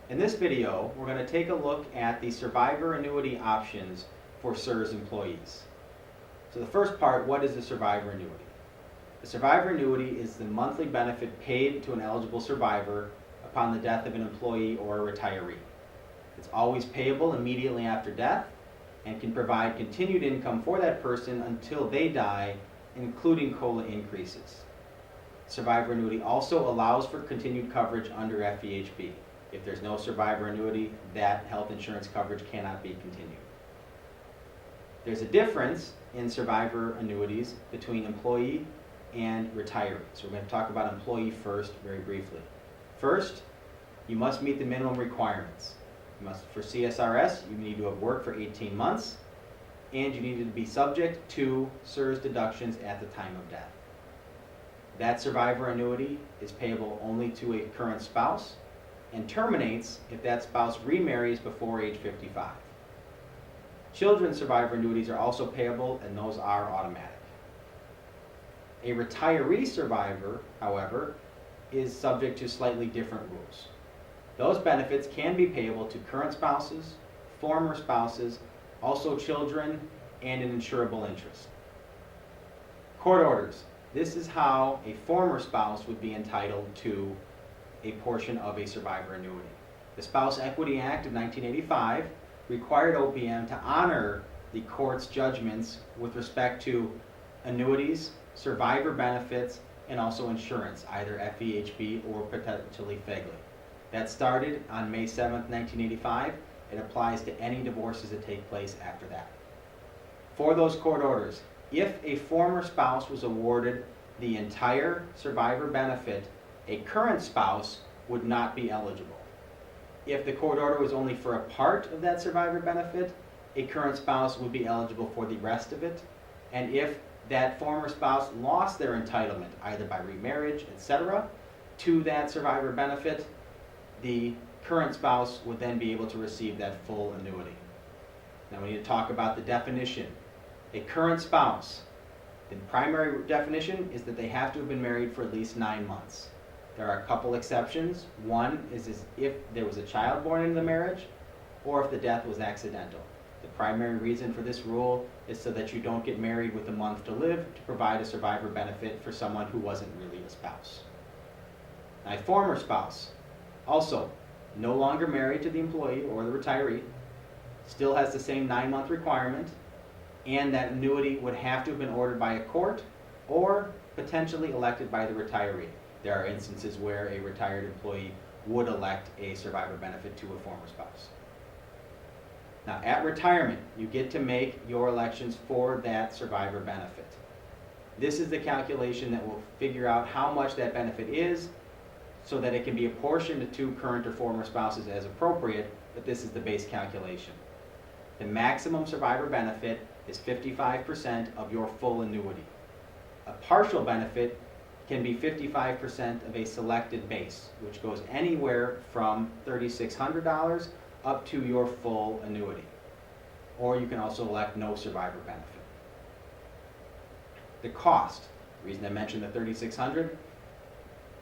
In this video, we're going to take a look at the survivor annuity options for CSRS employees. So the first part, what is a survivor annuity? A survivor annuity is the monthly benefit paid to an eligible survivor upon the death of an employee or a retiree. It's always payable immediately after death and can provide continued income for that person until they die, including COLA increases. Survivor annuity also allows for continued coverage under FEHB. If there's no survivor annuity, that health insurance coverage cannot be continued. There's a difference in survivor annuities between employee and retiree. So we're going to talk about employee first very briefly. First, you must meet the minimum requirements. For CSRS, you need to have worked for 18 months, and you need to be subject to CSRS deductions at the time of death. That survivor annuity is payable only to a current spouse and terminates if that spouse remarries before age 55. Children's survivor annuities are also payable, and those are automatic. A retiree survivor, however, is subject to slightly different rules. Those benefits can be payable to current spouses, former spouses, also children, and an insurable interest. Court orders. This is how a former spouse would be entitled to a portion of a survivor annuity. The Spouse Equity Act of 1985 required OPM to honor the court's judgments with respect to annuities, survivor benefits, and also insurance, either FEHB or potentially FEGLI. That started on May 7th, 1985. It applies to any divorces that take place after that. For those court orders, if a former spouse was awarded the entire survivor benefit, a current spouse would not be eligible. If the court order was only for a part of that survivor benefit, a current spouse would be eligible for the rest of it. And if that former spouse lost their entitlement, either by remarriage, etc., to that survivor benefit, the current spouse would then be able to receive that full annuity. Now we need to talk about the definition. A current spouse, the primary definition is that they have to have been married for at least 9 months. There are a couple exceptions. One is if there was a child born into the marriage or if the death was accidental. The primary reason for this rule is so that you don't get married with a month to live to provide a survivor benefit for someone who wasn't really a spouse. Now, a former spouse, also no longer married to the employee or the retiree, still has the same 9-month requirement, and that annuity would have to have been ordered by a court or potentially elected by the retiree. There are instances where a retired employee would elect a survivor benefit to a former spouse. Now, at retirement, you get to make your elections for that survivor benefit. This is the calculation that will figure out how much that benefit is so that it can be apportioned to current or former spouses as appropriate, but this is the base calculation. The maximum survivor benefit is 55% of your full annuity. A partial benefit can be 55% of a selected base, which goes anywhere from $3,600 up to your full annuity. Or you can also elect no survivor benefit. The cost, the reason I mentioned the $3,600,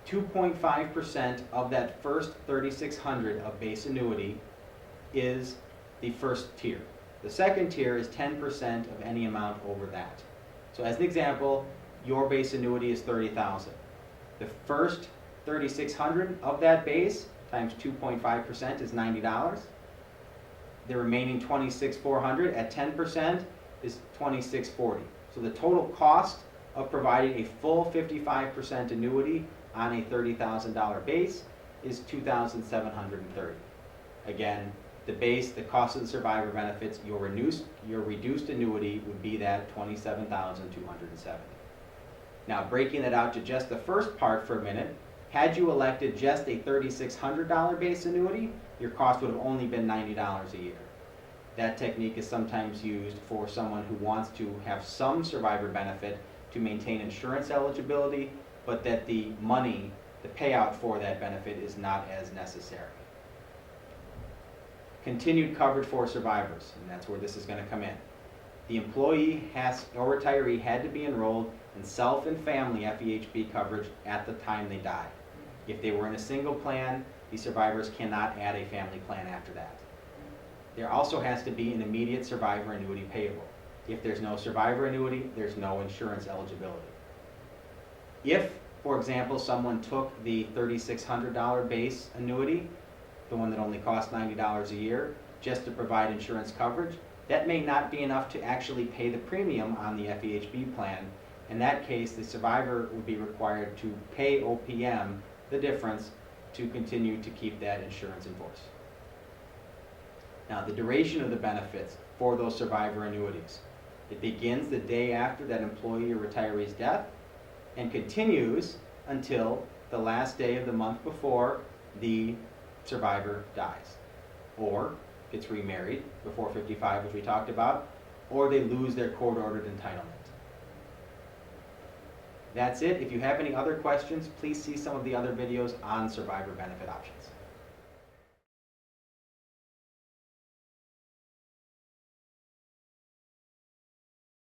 2.5% of that first $3,600 of base annuity is the first tier. The second tier is 10% of any amount over that. So as an example, your base annuity is $30,000. The first $3,600 of that base times 2.5% is $90. The remaining $26,400 at 10% is $26,440. So the total cost of providing a full 55% annuity on a $30,000 base is $2,730. Again, the base, the cost of the survivor benefits, your reduced annuity would be that $27,270. Now, breaking that out to just the first part for a minute, had you elected just a $3,600 base annuity, your cost would have only been $90 a year. That technique is sometimes used for someone who wants to have some survivor benefit to maintain insurance eligibility, but that the money, the payout for that benefit is not as necessary. Continued coverage for survivors, and that's where this is going to come in. The employee or retiree had to be enrolled in self and family FEHB coverage at the time they died. If they were in a single plan, the survivors cannot add a family plan after that. There also has to be an immediate survivor annuity payable. If there's no survivor annuity, there's no insurance eligibility. If, for example, someone took the $3,600 base annuity, the one that only costs $90 a year, just to provide insurance coverage, that may not be enough to actually pay the premium on the FEHB plan. In that case, the survivor would be required to pay OPM the difference to continue to keep that insurance in force. Now, the duration of the benefits for those survivor annuities. It begins the day after that employee or retiree's death and continues until the last day of the month before the survivor dies, or gets remarried before 55, which we talked about, or they lose their court-ordered entitlement. That's it. If you have any other questions, please see some of the other videos on survivor benefit options.